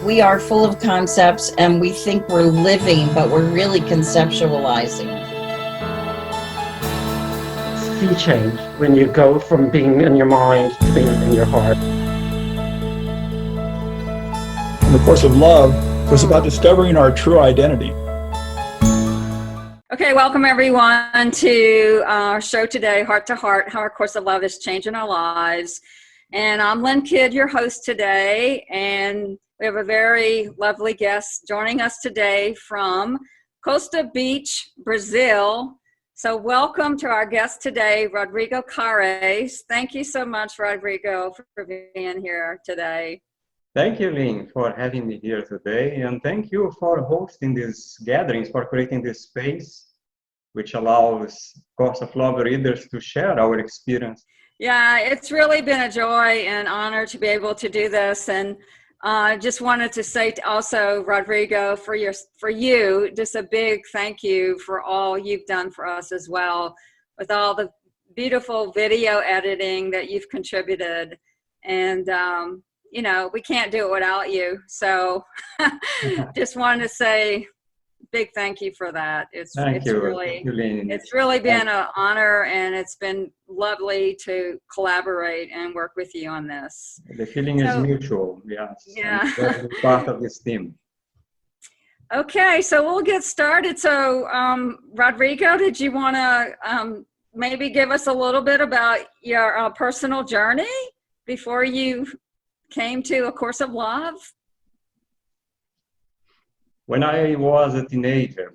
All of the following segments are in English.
We are full of concepts and we think we're living, but we're really conceptualizing. Sea change when you go from being in your mind to being in your heart. And the Course of Love was about discovering our true identity. Okay, welcome everyone to our show today, Heart to Heart, How Our Course of Love is Changing Our Lives. And I'm Lynn Kidd, your host today, and we have a very lovely guest joining us today from Costa Beach, Brazil. So welcome to our guest today, Rodrigo Cayres. Thank you so much, Rodrigo, for being here today. Thank you, Lynn, for having me here today. And thank you for hosting these gatherings, for creating this space, which allows Course of Love readers to share our experience. Yeah, it's really been a joy and honor to be able to do this. And I just wanted to say also, Rodrigo, for you, just a big thank you for all you've done for us as well, with all the beautiful video editing that you've contributed. And, you know, we can't do it without you. So just wanted to say big thank you for that. It's really been an honor, and it's been lovely to collaborate and work with you on this. The feeling is mutual. Yes. Yeah. I'm part of this team. Okay, so we'll get started. So, Rodrigo, did you want to maybe give us a little bit about your personal journey before you came to A Course of Love? When I was a teenager,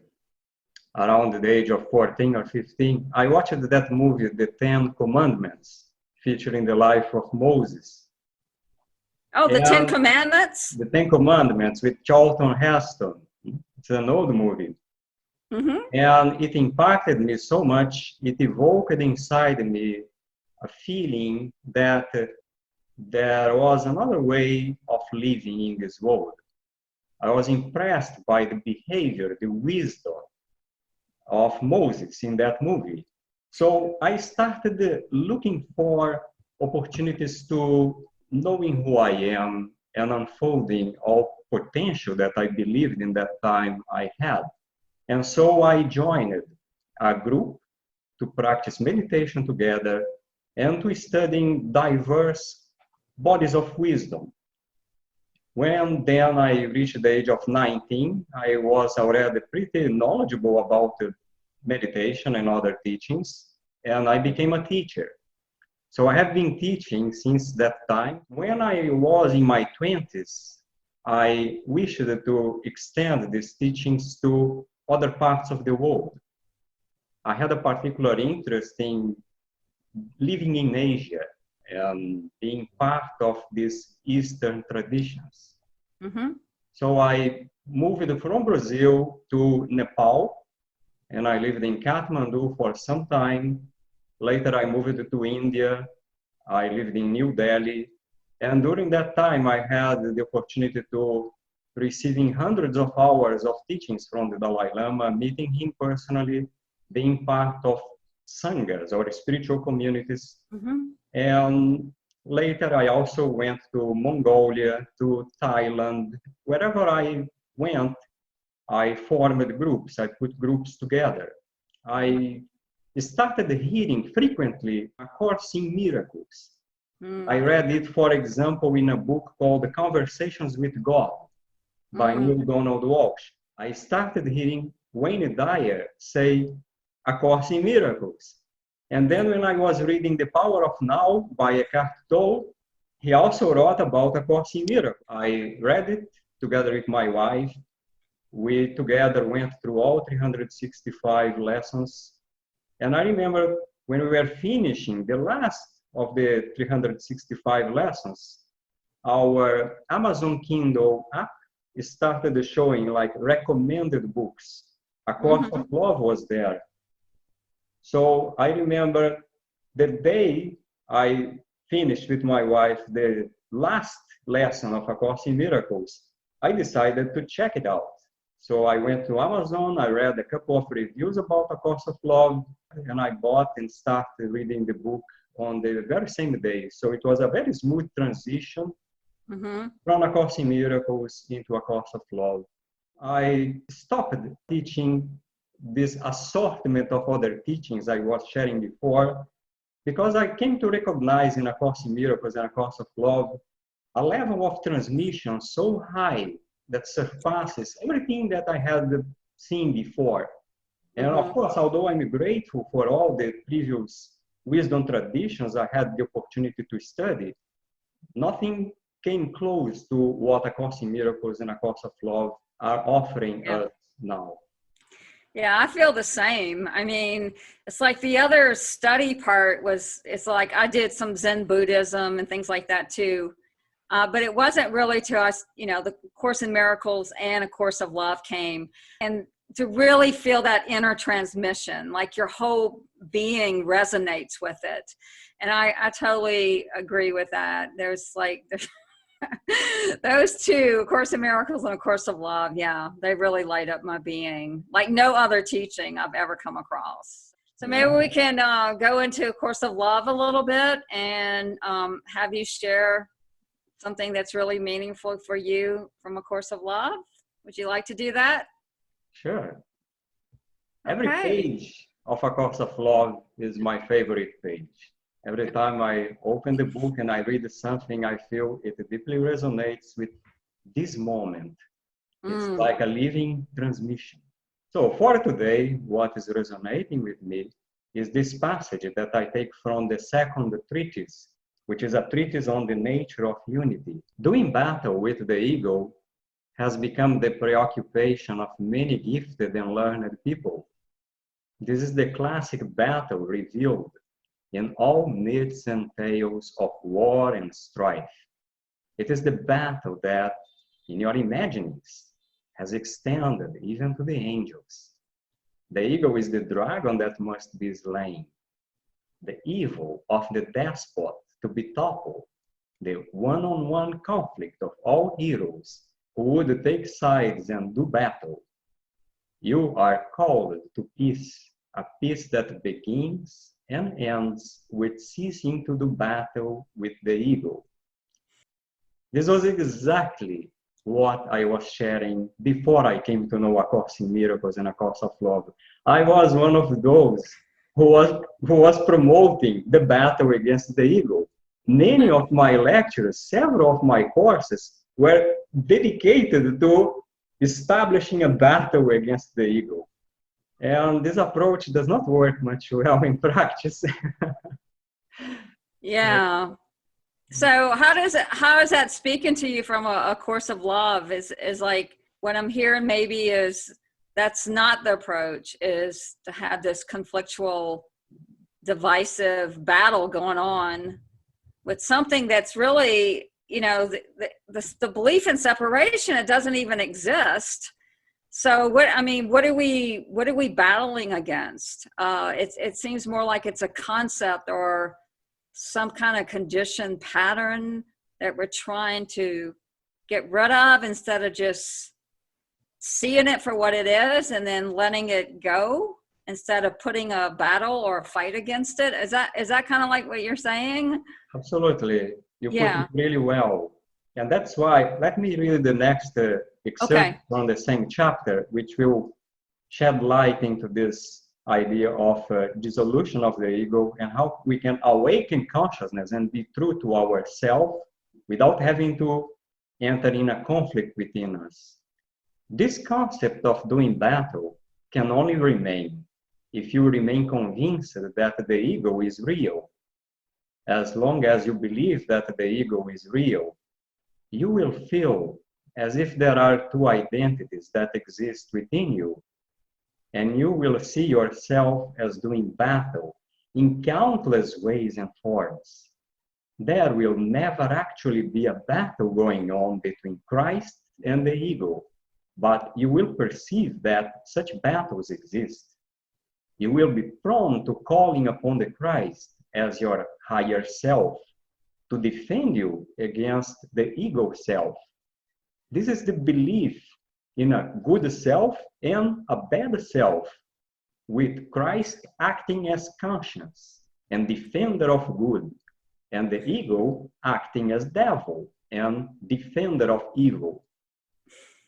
around the age of 14 or 15, I watched that movie, The 10 Commandments, featuring the life of Moses. Oh, the 10 Commandments? The 10 Commandments with Charlton Heston. It's an old movie. Mm-hmm. And it impacted me so much, it evoked inside me a feeling that there was another way of living in this world. I was impressed by the behavior, the wisdom of Moses in that movie. So I started looking for opportunities to knowing who I am and unfolding all potential that I believed in that time I had. And so I joined a group to practice meditation together and to studying diverse bodies of wisdom. When then I reached the age of 19, I was already pretty knowledgeable about meditation and other teachings, and I became a teacher. So I have been teaching since that time. When I was in my 20s, I wished to extend these teachings to other parts of the world. I had a particular interest in living in Asia and being part of these Eastern traditions. Mm-hmm. So I moved from Brazil to Nepal, and I lived in Kathmandu for some time. Later I moved to India. I lived in New Delhi. And during that time, I had the opportunity to receiving hundreds of hours of teachings from the Dalai Lama, meeting him personally, being part of sanghas or spiritual communities. Mm-hmm. And later, I also went to Mongolia, to Thailand. Wherever I went, I formed groups. I put groups together. I started hearing frequently A Course in Miracles. I read it, for example, in a book called The Conversations with God by Neil Donald Walsh. I started hearing Wayne Dyer say A Course in Miracles. And then when I was reading The Power of Now by Eckhart Tolle, he also wrote about A Course in Miracles. I read it together with my wife. We together went through all 365 lessons. And I remember when we were finishing the last of the 365 lessons, our Amazon Kindle app started showing like recommended books. A Course of Love was there. So I remember the day I finished with my wife the last lesson of A Course in Miracles, I decided to check it out. So I went to Amazon, I read a couple of reviews about A Course of Love, and I bought and started reading the book on the very same day. So it was a very smooth transition Mm-hmm. from A Course in Miracles into A Course of Love. I stopped teaching this assortment of other teachings I was sharing before, because I came to recognize in A Course in Miracles and A Course of Love a level of transmission so high that surpasses everything that I had seen before. And of course, although I'm grateful for all the previous wisdom traditions I had the opportunity to study, nothing came close to what A Course in Miracles and A Course of Love are offering us now. Yeah, I feel the same. I mean, it's like the other study part was, it's like I did some Zen Buddhism and things like that too. But it wasn't really to us, you know, the Course in Miracles and A Course of Love came. And to really feel that inner transmission, like your whole being resonates with it. And I totally agree with that. There's like, those two, A Course in Miracles and A Course of Love, yeah, they really light up my being like no other teaching I've ever come across. So maybe we can go into A Course of Love a little bit and have you share something that's really meaningful for you from A Course of Love. Would you like to do that? Sure. Every page of A Course of Love is my favorite page. Every time I open the book and I read something, I feel it deeply resonates with this moment. It's like a living transmission. So for today, what is resonating with me is this passage that I take from the second treatise, which is a treatise on the nature of unity. Doing battle with the ego has become the preoccupation of many gifted and learned people. This is the classic battle revealed in all myths and tales of war and strife. It is the battle that, in your imaginings, has extended even to the angels. The ego is the dragon that must be slain, the evil of the despot to be toppled, the one-on-one conflict of all heroes who would take sides and do battle. You are called to peace, a peace that begins and ends with ceasing to do battle with the ego. This was exactly what I was sharing before I came to know A Course in Miracles and A Course of Love. I was one of those who was promoting the battle against the ego. Many of my lectures, several of my courses were dedicated to establishing a battle against the ego. And this approach does not work much well in practice. Yeah. So how is that speaking to you from a Course of Love? Is like what I'm hearing maybe is that's not the approach, is to have this conflictual, divisive battle going on with something that's really, you know, the belief in separation, it doesn't even exist. So what are we battling against? It seems more like it's a concept or some kind of conditioned pattern that we're trying to get rid of instead of just seeing it for what it is and then letting it go instead of putting a battle or a fight against it. Is that kind of like what you're saying? Absolutely. You put it really well. And that's why, let me read the next excerpt from the same chapter, which will shed light into this idea of dissolution of the ego and how we can awaken consciousness and be true to ourselves without having to enter in a conflict within us. This concept of doing battle can only remain if you remain convinced that the ego is real. As long as you believe that the ego is real, you will feel as if there are two identities that exist within you, and you will see yourself as doing battle in countless ways and forms. There will never actually be a battle going on between Christ and the ego, but you will perceive that such battles exist. You will be prone to calling upon the Christ as your higher self to defend you against the ego self. This is the belief in a good self and a bad self, with Christ acting as conscience and defender of good, and the ego acting as devil and defender of evil.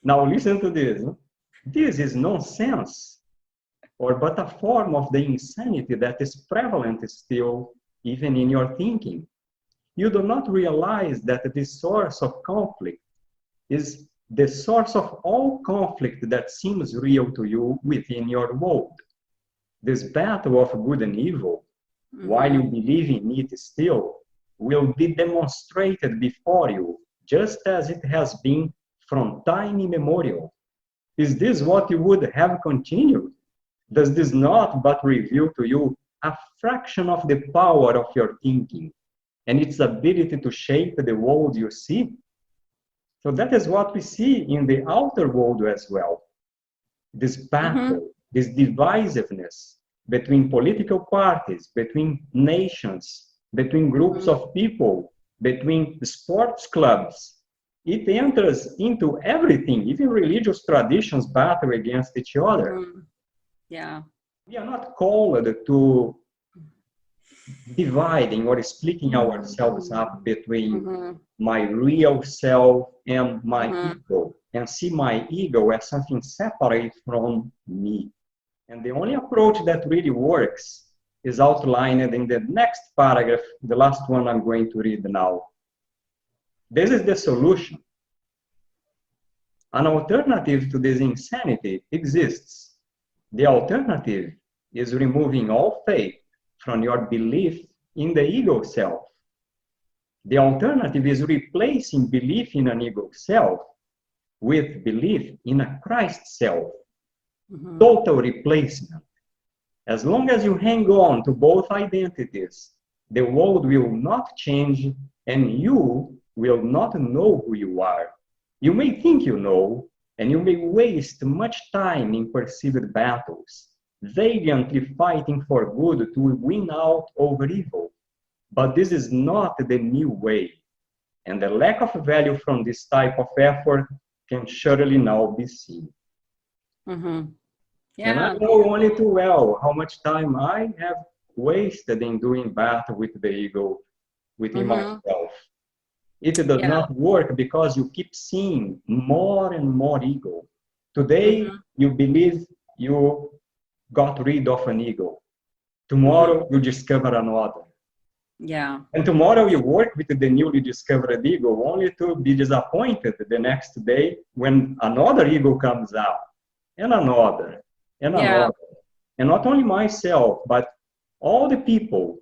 Now listen to this. This is nonsense, or but a form of the insanity that is prevalent still, even in your thinking. You do not realize that the source of conflict is the source of all conflict that seems real to you within your world. This battle of good and evil, while you believe in it still, will be demonstrated before you, just as it has been from time immemorial. Is this what you would have continued? Does this not but reveal to you a fraction of the power of your thinking and its ability to shape the world you see? So that is what we see in the outer world as well. This battle, this divisiveness between political parties, between nations, between groups of people, between sports clubs. It enters into everything, even religious traditions battle against each other. Yeah. We are not called to dividing or splitting ourselves up between my real self and my ego, and see my ego as something separate from me. And the only approach that really works is outlined in the next paragraph, the last one I'm going to read now. This is the solution. An alternative to this insanity exists. The alternative is removing all faith from your belief in the ego self. The alternative is replacing belief in an ego self with belief in a Christ self. Total replacement. As long as you hang on to both identities, the world will not change and you will not know who you are. You may think you know, and you may waste much time in perceived battles, valiantly fighting for good to win out over evil. But this is not the new way, and the lack of value from this type of effort can surely now be seen. Yeah. And I know only too well how much time I have wasted in doing battle with the ego within myself. It does not work because you keep seeing more and more ego. Today, you believe you got rid of an ego. Tomorrow, you discover another. Yeah. And tomorrow, you work with the newly discovered ego only to be disappointed the next day when another ego comes out, and another, and another. And not only myself, but all the people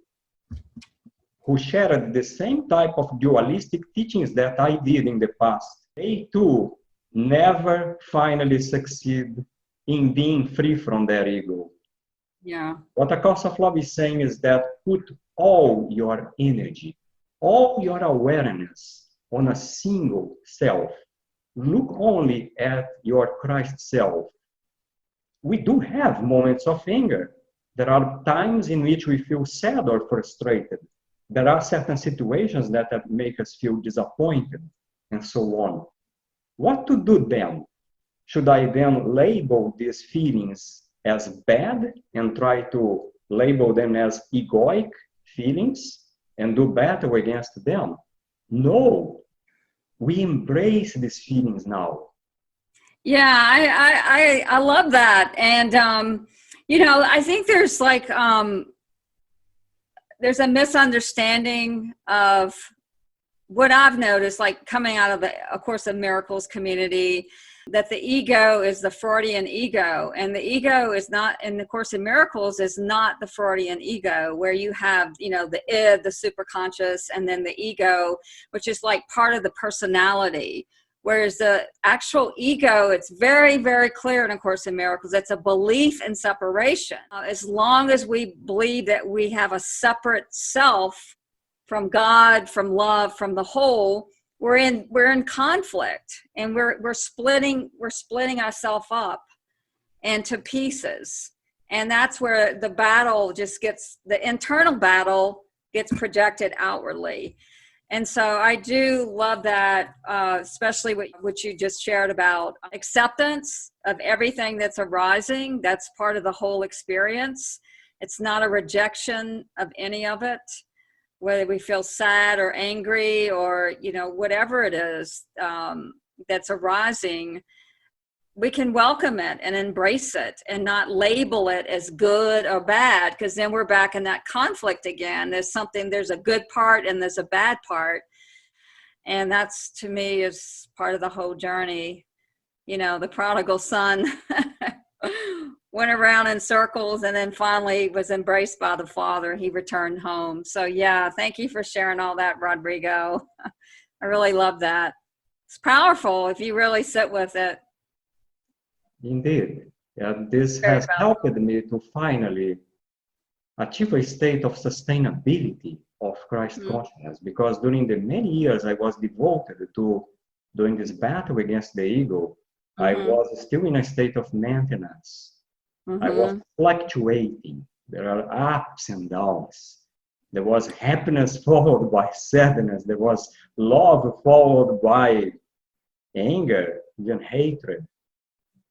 who shared the same type of dualistic teachings that I did in the past. They too never finally succeed in being free from their ego. Yeah. What A Course of Love is saying is that put all your energy, all your awareness on a single self. Look only at your Christ self. We do have moments of anger. There are times in which we feel sad or frustrated. There are certain situations that make us feel disappointed, and so on. What to do then? Should I then label these feelings as bad and try to label them as egoic feelings and do battle against them? No. We embrace these feelings now. Yeah, I love that. And, you know, I think there's like, there's a misunderstanding of what I've noticed, like coming out of the A Course of Miracles community, that the ego is the Freudian ego, and the ego is not, in the Course of Miracles, is not the Freudian ego, where you have, you know, the id, the superconscious, and then the ego, which is like part of the personality. Whereas the actual ego, it's very, very clear in A Course in Miracles, it's a belief in separation. As long as we believe that we have a separate self from God, from love, from the whole, we're in conflict, and we're splitting ourselves up into pieces. And that's where the battle just gets, the internal battle gets projected outwardly. And so I do love that, especially what you just shared about acceptance of everything that's arising. That's part of the whole experience. It's not a rejection of any of it. whether we feel sad or angry or, you know, whatever it is that's arising, we can welcome it and embrace it and not label it as good or bad, because then we're back in that conflict again. There's a good part and there's a bad part. And that's, to me, is part of the whole journey. You know, the prodigal son went around in circles and then finally was embraced by the father. He returned home. So yeah, thank you for sharing all that, Rodrigo. I really love that. It's powerful if you really sit with it. Indeed. Yeah, this Very has powerful. helped me to finally achieve a state of sustainability of Christ consciousness, because during the many years I was devoted to doing this battle against the ego, I was still in a state of maintenance. I was fluctuating. There are ups and downs. There was happiness followed by sadness. There was love followed by anger, even hatred.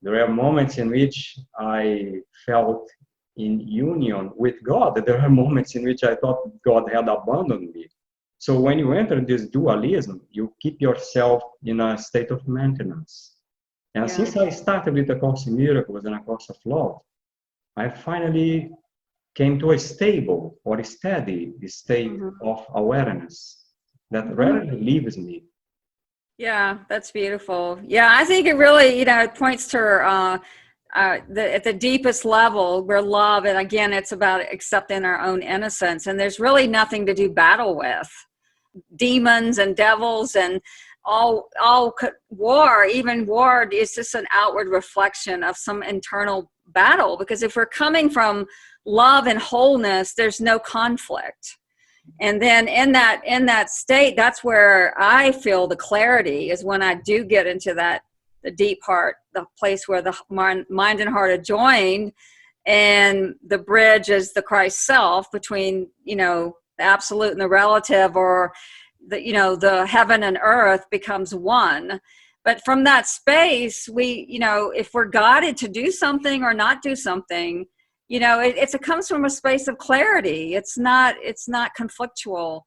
There are moments in which I felt in union with God. There are moments in which I thought God had abandoned me. So when you enter this dualism, you keep yourself in a state of maintenance. And since I started with A Course in Miracles and A Course of Love, I finally came to a stable or steady state of awareness that rarely leaves me. Yeah, that's beautiful. Yeah, I think it really, you know, it points to at the deepest level where love, and again, it's about accepting our own innocence. And there's really nothing to do battle with. Demons and devils and all war, even war is just an outward reflection of some internal battle. Because if we're coming from love and wholeness, there's no conflict. And then in that state, that's where I feel the clarity, is when I do get into that, the deep heart, the place where the mind and heart are joined, and the bridge is the Christ self between, you know, the absolute and the relative, or the, you know, the heaven and earth becomes one. But from that space, we, you know, if we're guided to do something or not do something, you know, it comes from a space of clarity. It's not conflictual.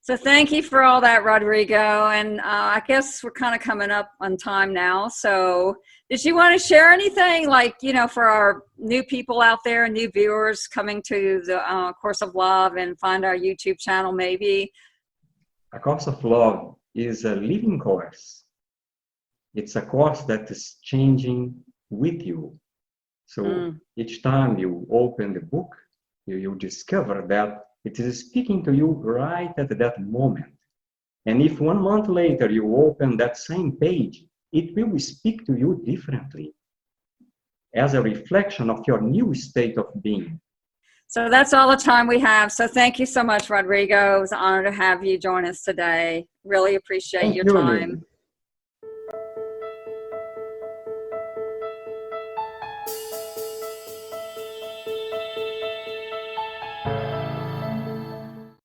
So thank you for all that, Rodrigo. And I guess we're kind of coming up on time now. So did you want to share anything, like, you know, for our new people out there, new viewers coming to the Course of Love and find our YouTube channel maybe? A Course of Love is a living course. It's a course that is changing with you. So each time you open the book, you discover that it is speaking to you right at that moment. And if 1 month later you open that same page, it will speak to you differently as a reflection of your new state of being. So that's all the time we have. So thank you so much, Rodrigo. It was an honor to have you join us today. Really appreciate your time. Lynn.